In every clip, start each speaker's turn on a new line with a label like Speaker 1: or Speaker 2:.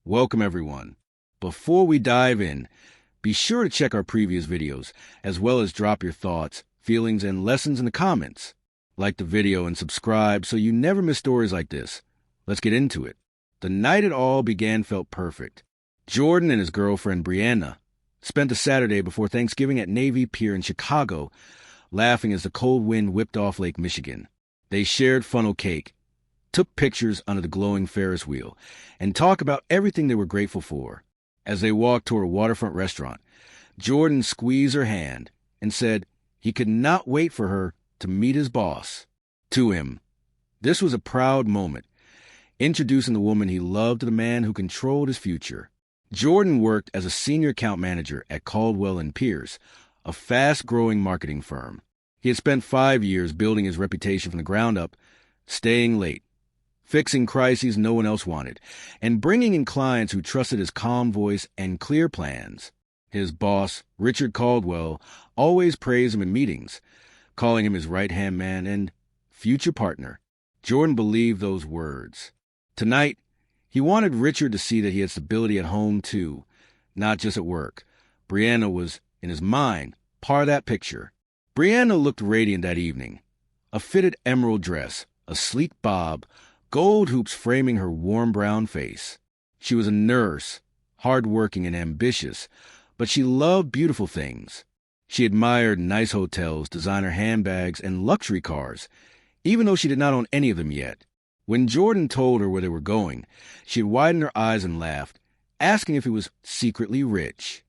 Speaker 1: Welcome everyone. Before we dive in, be sure to check our previous videos, as well as drop your thoughts, feelings, and lessons in the comments. Like the video and subscribe so you never miss stories like this. Let's get into it. The night it all began felt perfect. Jordan and his girlfriend Brianna spent the Saturday before Thanksgiving at Navy Pier in Chicago, laughing as the cold wind whipped off Lake Michigan. They shared funnel cake, took pictures under the glowing Ferris wheel, and talked about everything they were grateful for. As they walked toward a waterfront restaurant, Jordan squeezed her hand and said he could not wait for her to meet his boss. To him, this was a proud moment, introducing the woman he loved to the man who controlled his future. Jordan worked as a senior account manager at Caldwell & Pierce, a fast-growing marketing firm. He had spent 5 years building his reputation from the ground up, staying late, fixing crises no one else wanted, and bringing in clients who trusted his calm voice and clear plans. His boss, Richard Caldwell, always praised him in meetings, calling him his right-hand man and future partner. Jordan believed those words. Tonight, he wanted Richard to see that he had stability at home, too, not just at work. Brianna was, in his mind, part of that picture. Brianna looked radiant that evening. A fitted emerald dress, a sleek bob, gold hoops framing her warm brown face. She was a nurse, hard-working and ambitious, but she loved beautiful things. She admired nice hotels, designer handbags, and luxury cars, even though she did not own any of them yet. When Jordan told her where they were going, she had widened her eyes and laughed, asking if he was secretly rich.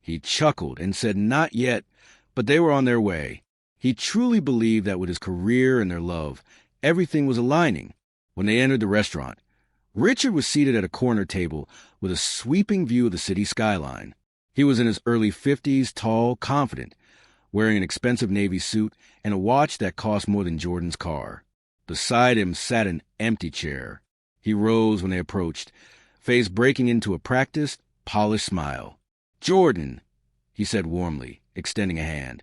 Speaker 1: He chuckled and said not yet, but they were on their way. He truly believed that with his career and their love, everything was aligning. When they entered the restaurant, Richard was seated at a corner table with a sweeping view of the city skyline. He was in his early 50s, tall, confident, wearing an expensive navy suit and a watch that cost more than Jordan's car. Beside him sat an empty chair. He rose when they approached, face breaking into a practiced, polished smile. "Jordan," he said warmly, extending a hand,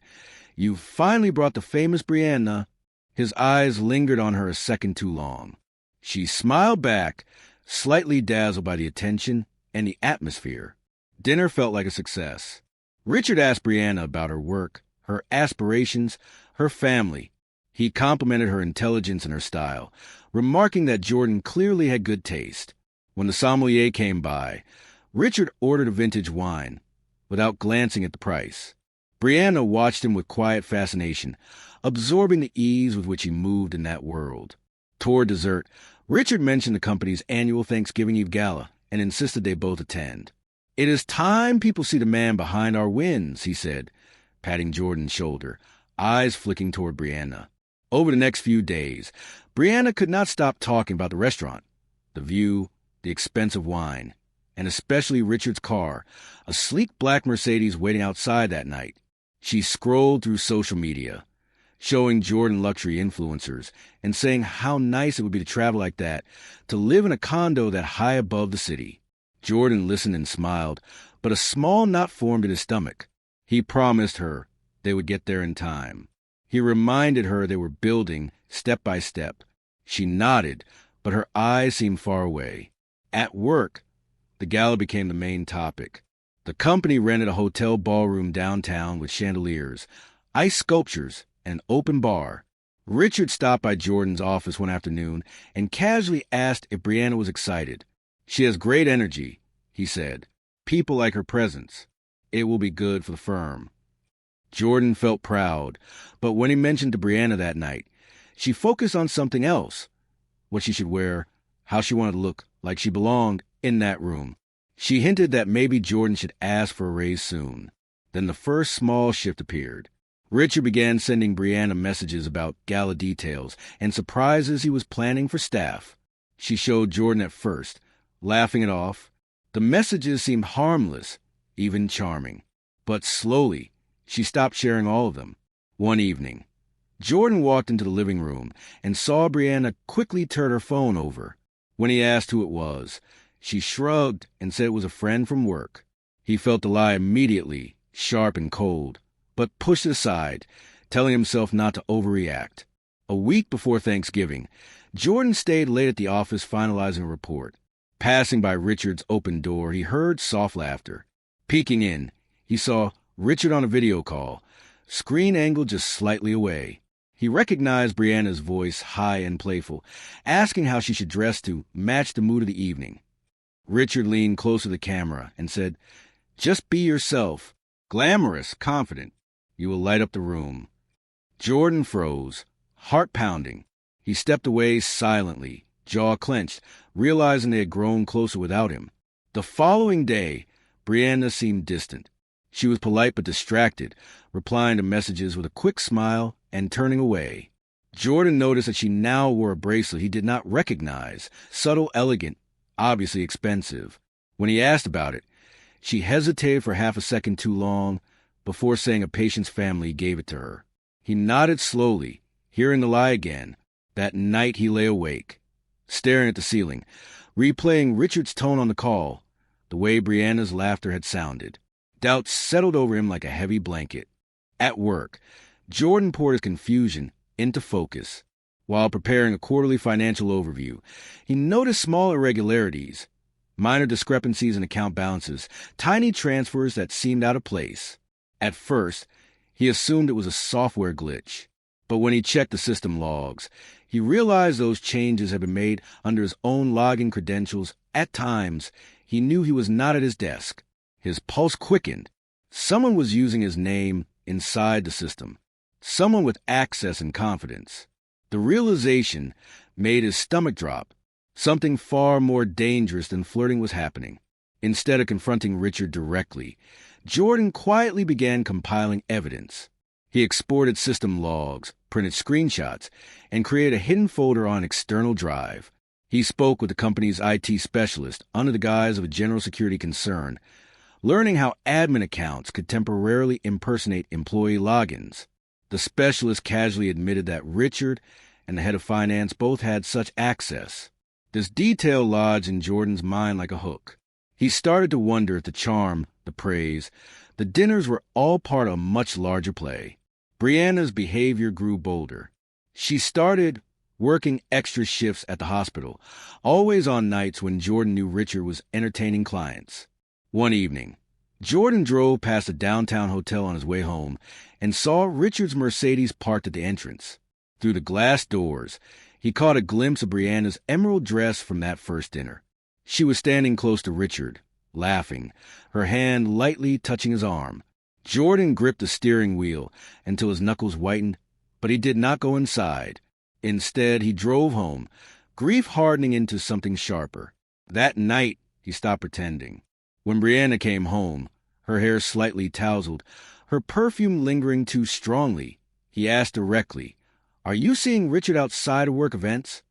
Speaker 1: "you finally brought the famous Brianna." His eyes lingered on her a second too long. She smiled back, slightly dazzled by the attention and the atmosphere. Dinner felt like a success. Richard asked Brianna about her work, her aspirations, her family. He complimented her intelligence and her style, remarking that Jordan clearly had good taste. When the sommelier came by, Richard ordered a vintage wine, without glancing at the price. Brianna watched him with quiet fascination, absorbing the ease with which he moved in that world. Toward dessert, Richard mentioned the company's annual Thanksgiving Eve gala and insisted they both attend. "It is time people see the man behind our wins," he said, patting Jordan's shoulder, eyes flicking toward Brianna. Over the next few days, Brianna could not stop talking about the restaurant, the view, the expensive wine, and especially Richard's car, a sleek black Mercedes waiting outside that night. She scrolled through social media, showing Jordan luxury influencers and saying how nice it would be to travel like that, to live in a condo that high above the city. Jordan listened and smiled, but a small knot formed in his stomach. He promised her they would get there in time. He reminded her they were building step by step. She nodded, but her eyes seemed far away. At work, the gala became the main topic. The company rented a hotel ballroom downtown with chandeliers, ice sculptures, and an open bar. Richard stopped by Jordan's office one afternoon and casually asked if Brianna was excited. "She has great energy," he said. "People like her presence. It will be good for the firm." Jordan felt proud, but when he mentioned to Brianna that night, she focused on something else: what she should wear, how she wanted to look like she belonged in that room. She hinted that maybe Jordan should ask for a raise soon. Then the first small shift appeared. Richard began sending Brianna messages about gala details and surprises he was planning for staff. She showed Jordan at first, laughing it off. The messages seemed harmless, even charming. But slowly, she stopped sharing all of them. One evening, Jordan walked into the living room and saw Brianna quickly turn her phone over. When he asked who it was, she shrugged and said it was a friend from work. He felt the lie immediately, sharp and cold, but pushed it aside, telling himself not to overreact. A week before Thanksgiving, Jordan stayed late at the office finalizing a report. Passing by Richard's open door, he heard soft laughter. Peeking in, he saw Richard on a video call, screen angle just slightly away. He recognized Brianna's voice, high and playful, asking how she should dress to match the mood of the evening. Richard leaned closer to the camera and said, "Just be yourself. Glamorous, confident. You will light up the room." Jordan froze, heart pounding. He stepped away silently, jaw clenched, realizing they had grown closer without him. The following day, Brianna seemed distant. She was polite but distracted, replying to messages with a quick smile and turning away. Jordan noticed that she now wore a bracelet he did not recognize, subtle, elegant, obviously expensive. When he asked about it, she hesitated for half a second too long before saying a patient's family gave it to her. He nodded slowly, hearing the lie again. That night he lay awake, staring at the ceiling, replaying Richard's tone on the call, the way Brianna's laughter had sounded. Doubt settled over him like a heavy blanket. At work, Jordan poured his confusion into focus. While preparing a quarterly financial overview, he noticed small irregularities, minor discrepancies in account balances, tiny transfers that seemed out of place. At first, he assumed it was a software glitch, but when he checked the system logs, he realized those changes had been made under his own login credentials. At times, he knew he was not at his desk. His pulse quickened. Someone was using his name inside the system. Someone with access and confidence. The realization made his stomach drop. Something far more dangerous than flirting was happening. Instead of confronting Richard directly, Jordan quietly began compiling evidence. He exported system logs, printed screenshots, and created a hidden folder on an external drive. He spoke with the company's IT specialist under the guise of a general security concern, learning how admin accounts could temporarily impersonate employee logins. The specialist casually admitted that Richard and the head of finance both had such access. This detail lodged in Jordan's mind like a hook. He started to wonder if the charm, the praise, the dinners were all part of a much larger play. Brianna's behavior grew bolder. She started working extra shifts at the hospital, always on nights when Jordan knew Richard was entertaining clients. One evening, Jordan drove past a downtown hotel on his way home and saw Richard's Mercedes parked at the entrance. Through the glass doors, he caught a glimpse of Brianna's emerald dress from that first dinner. She was standing close to Richard, laughing, her hand lightly touching his arm. Jordan gripped the steering wheel until his knuckles whitened, but he did not go inside. Instead, he drove home, grief hardening into something sharper. That night, he stopped pretending. When Brianna came home, her hair slightly tousled, her perfume lingering too strongly, he asked directly, "Are you seeing Richard outside of work events?"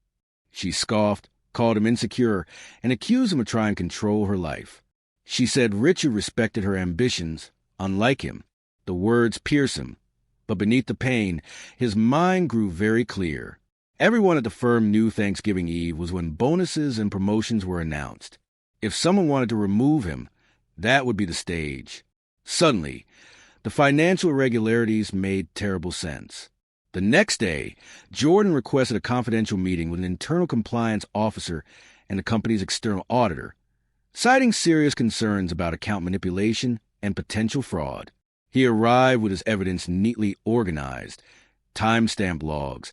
Speaker 1: She scoffed, called him insecure, and accused him of trying to control her life. She said Richard respected her ambitions, unlike him. The words pierced him, but beneath the pain, his mind grew very clear. Everyone at the firm knew Thanksgiving Eve was when bonuses and promotions were announced. If someone wanted to remove him, that would be the stage. Suddenly, the financial irregularities made terrible sense. The next day, Jordan requested a confidential meeting with an internal compliance officer and the company's external auditor, citing serious concerns about account manipulation and potential fraud. He arrived with his evidence neatly organized, timestamp logs,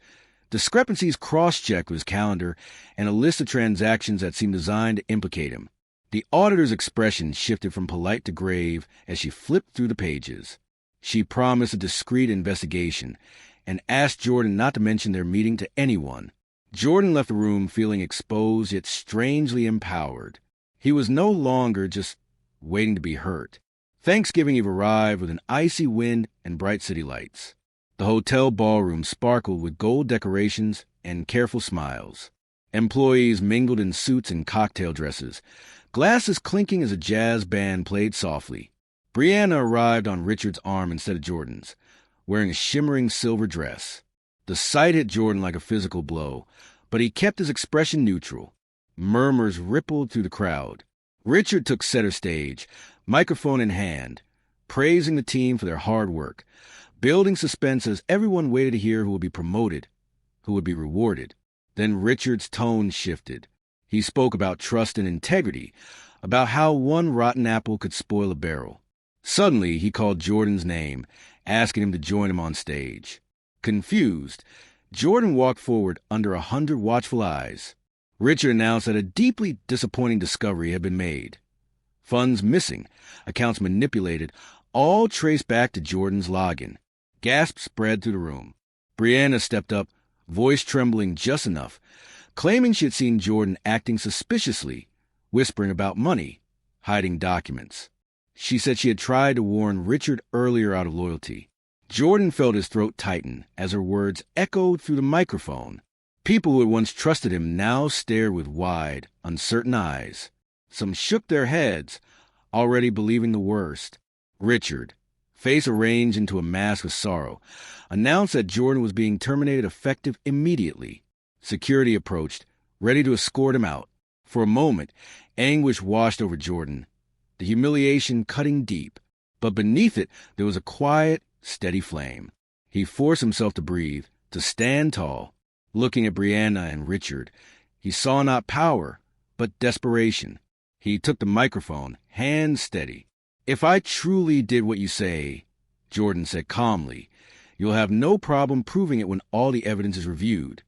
Speaker 1: discrepancies cross-checked with his calendar, and a list of transactions that seemed designed to implicate him. The auditor's expression shifted from polite to grave as she flipped through the pages. She promised a discreet investigation and asked Jordan not to mention their meeting to anyone. Jordan left the room feeling exposed yet strangely empowered. He was no longer just waiting to be hurt. Thanksgiving Eve arrived with an icy wind and bright city lights. The hotel ballroom sparkled with gold decorations and careful smiles. Employees mingled in suits and cocktail dresses, glasses clinking as a jazz band played softly. Brianna arrived on Richard's arm instead of Jordan's, wearing a shimmering silver dress. The sight hit Jordan like a physical blow, but he kept his expression neutral. Murmurs rippled through the crowd. Richard took center stage, microphone in hand, praising the team for their hard work, building suspense as everyone waited to hear who would be promoted, who would be rewarded. Then Richard's tone shifted. He spoke about trust and integrity, about how one rotten apple could spoil a barrel. Suddenly, he called Jordan's name, asking him to join him on stage. Confused, Jordan walked forward under 100 watchful eyes. Richard announced that a deeply disappointing discovery had been made. Funds missing, accounts manipulated, all traced back to Jordan's login. Gasps spread through the room. Brianna stepped up, voice trembling just enough, claiming she had seen Jordan acting suspiciously, whispering about money, hiding documents. She said she had tried to warn Richard earlier out of loyalty. Jordan felt his throat tighten as her words echoed through the microphone. People who had once trusted him now stared with wide, uncertain eyes. Some shook their heads, already believing the worst. Richard, face arranged into a mask of sorrow, announced that Jordan was being terminated effective immediately. Security approached, ready to escort him out. For a moment, anguish washed over Jordan, the humiliation cutting deep. But beneath it, there was a quiet, steady flame. He forced himself to breathe, to stand tall. Looking at Brianna and Richard, he saw not power, but desperation. He took the microphone, hands steady. "If I truly did what you say," Jordan said calmly, "you'll have no problem proving it when all the evidence is reviewed."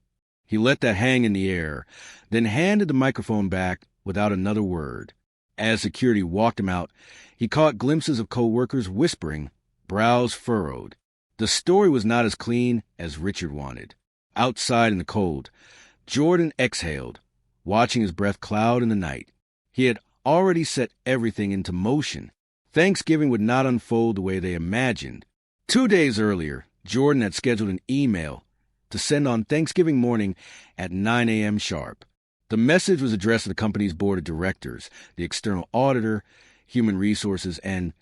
Speaker 1: He let that hang in the air, then handed the microphone back without another word. As security walked him out, he caught glimpses of co-workers whispering, brows furrowed. The story was not as clean as Richard wanted. Outside in the cold, Jordan exhaled, watching his breath cloud in the night. He had already set everything into motion. Thanksgiving would not unfold the way they imagined. 2 days earlier, Jordan had scheduled an email to send on Thanksgiving morning at 9 a.m. sharp. The message was addressed to the company's board of directors, the external auditor, human resources, and,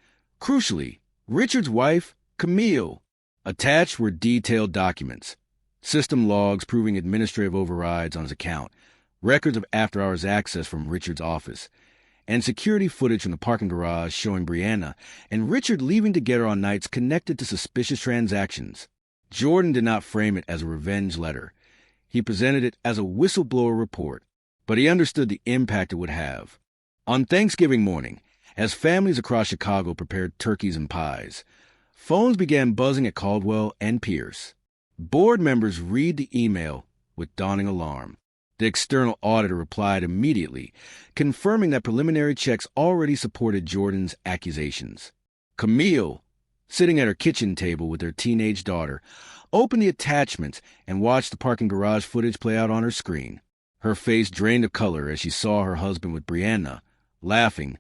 Speaker 1: crucially, Richard's wife, Camille. Attached were detailed documents, system logs proving administrative overrides on his account, records of after-hours access from Richard's office, and security footage from the parking garage showing Brianna and Richard leaving together on nights connected to suspicious transactions. Jordan did not frame it as a revenge letter. He presented it as a whistleblower report, but he understood the impact it would have. On Thanksgiving morning, as families across Chicago prepared turkeys and pies, phones began buzzing at Caldwell and Pierce. Board members read the email with dawning alarm. The external auditor replied immediately, confirming that preliminary checks already supported Jordan's accusations. Camille, sitting at her kitchen table with her teenage daughter, opened the attachments and watched the parking garage footage play out on her screen. Her face drained of color as she saw her husband with Brianna, laughing.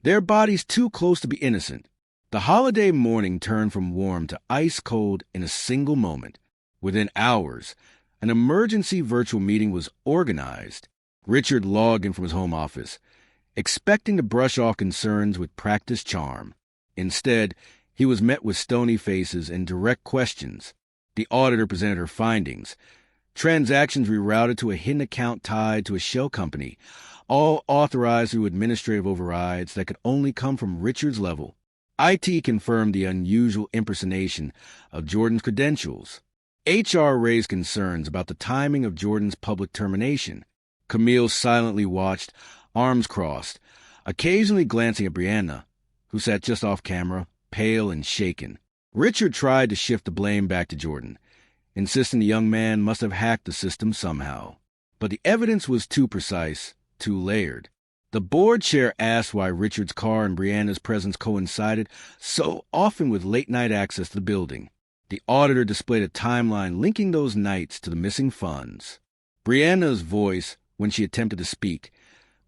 Speaker 1: Their bodies too close to be innocent. The holiday morning turned from warm to ice cold in a single moment. Within hours, an emergency virtual meeting was organized. Richard logged in from his home office, expecting to brush off concerns with practiced charm. Instead, he was met with stony faces and direct questions. The auditor presented her findings. Transactions rerouted to a hidden account tied to a shell company, all authorized through administrative overrides that could only come from Richard's level. IT confirmed the unusual impersonation of Jordan's credentials. HR raised concerns about the timing of Jordan's public termination. Camille silently watched, arms crossed, occasionally glancing at Brianna, who sat just off camera, pale and shaken. Richard tried to shift the blame back to Jordan, insisting the young man must have hacked the system somehow. But the evidence was too precise, too layered. The board chair asked why Richard's car and Brianna's presence coincided so often with late-night access to the building. The auditor displayed a timeline linking those nights to the missing funds. Brianna's voice, when she attempted to speak,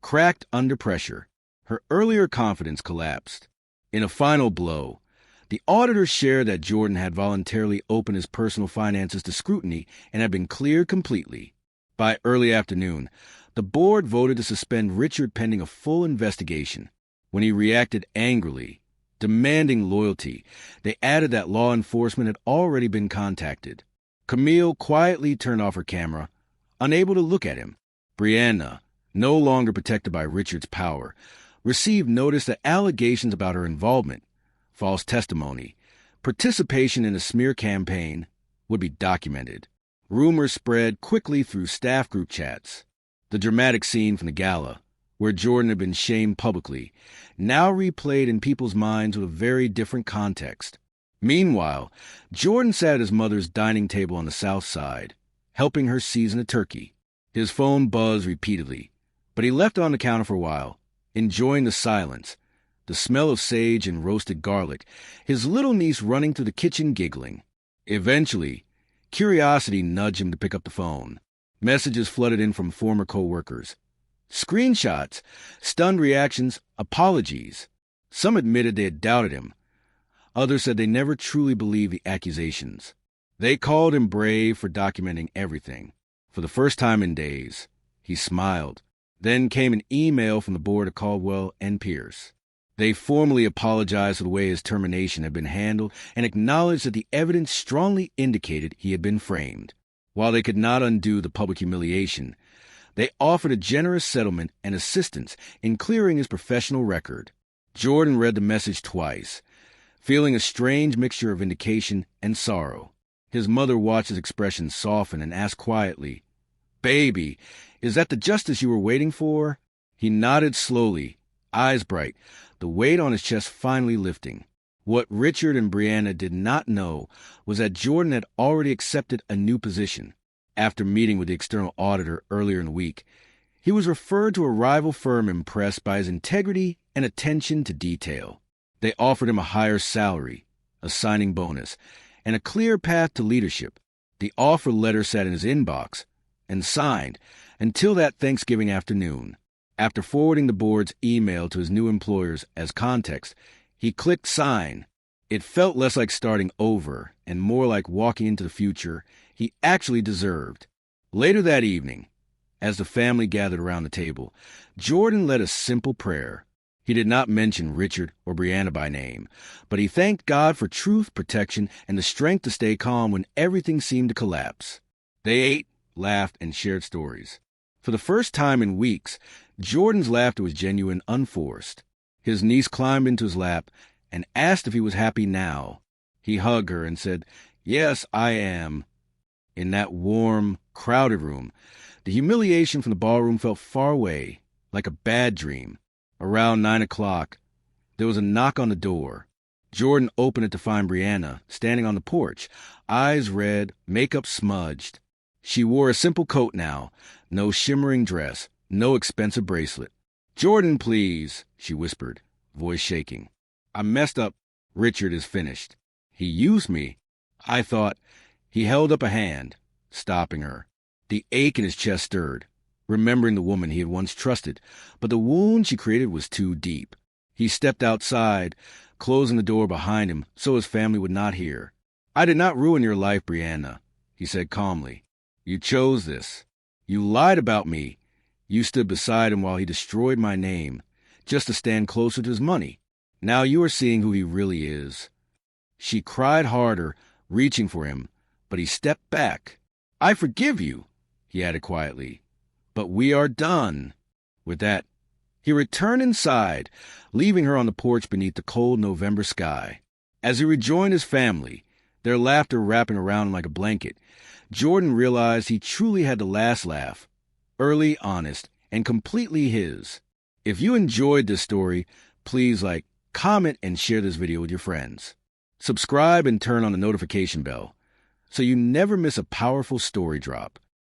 Speaker 1: cracked under pressure. Her earlier confidence collapsed. In a final blow, the auditor shared that Jordan had voluntarily opened his personal finances to scrutiny and had been cleared completely. By early afternoon, the board voted to suspend Richard pending a full investigation. When he reacted angrily, demanding loyalty, they added that law enforcement had already been contacted. Camille quietly turned off her camera, unable to look at him. Brianna, no longer protected by Richard's power, received notice that allegations about her involvement, false testimony, participation in a smear campaign would be documented. Rumors spread quickly through staff group chats. The dramatic scene from the gala, where Jordan had been shamed publicly, now replayed in people's minds with a very different context. Meanwhile, Jordan sat at his mother's dining table on the south side, helping her season a turkey. His phone buzzed repeatedly, but he left it on the counter for a while, enjoying the silence, the smell of sage and roasted garlic, his little niece running through the kitchen giggling. Eventually, curiosity nudged him to pick up the phone. Messages flooded in from former co-workers. Screenshots, stunned reactions, apologies. Some admitted they had doubted him. Others said they never truly believed the accusations. They called him brave for documenting everything. For the first time in days, he smiled. Then came an email from the board of Caldwell and Pierce. They formally apologized for the way his termination had been handled and acknowledged that the evidence strongly indicated he had been framed. While they could not undo the public humiliation, they offered a generous settlement and assistance in clearing his professional record. Jordan read the message twice, feeling a strange mixture of vindication and sorrow. His mother watched his expression soften and asked quietly, "Baby, is that the justice you were waiting for?" He nodded slowly, eyes bright, the weight on his chest finally lifting. What Richard and Brianna did not know was that Jordan had already accepted a new position. After meeting with the external auditor earlier in the week, he was referred to a rival firm impressed by his integrity and attention to detail. They offered him a higher salary, a signing bonus, and a clear path to leadership. The offer letter sat in his inbox and signed until that Thanksgiving afternoon. After forwarding the board's email to his new employers as context, he clicked sign. It felt less like starting over and more like walking into the future he actually deserved. Later that evening, as the family gathered around the table, Jordan led a simple prayer. He did not mention Richard or Brianna by name, but he thanked God for truth, protection, and the strength to stay calm when everything seemed to collapse. They ate, laughed, and shared stories. For the first time in weeks, Jordan's laughter was genuine, unforced. His niece climbed into his lap and asked if he was happy now. He hugged her and said, "Yes, I am." In that warm, crowded room, the humiliation from the ballroom felt far away, like a bad dream. Around 9 o'clock, there was a knock on the door. Jordan opened it to find Brianna standing on the porch, eyes red, makeup smudged. She wore a simple coat now, no shimmering dress, no expensive bracelet. "Jordan, please," she whispered, voice shaking. "I messed up. Richard is finished. He used me. I thought—" He held up a hand, stopping her. The ache in his chest stirred, remembering the woman he had once trusted, but the wound she created was too deep. He stepped outside, closing the door behind him so his family would not hear. "I did not ruin your life, Brianna," he said calmly. "You chose this. You lied about me. You stood beside him while he destroyed my name, just to stand closer to his money. Now you are seeing who he really is." She cried harder, reaching for him, but he stepped back. "I forgive you," he added quietly, "but we are done." With that, he returned inside, leaving her on the porch beneath the cold November sky. As he rejoined his family, their laughter wrapping around him like a blanket, Jordan realized he truly had the last laugh, early, honest, and completely his. If you enjoyed this story, please like, comment, and share this video with your friends. Subscribe and turn on the notification bell so you never miss a powerful story drop.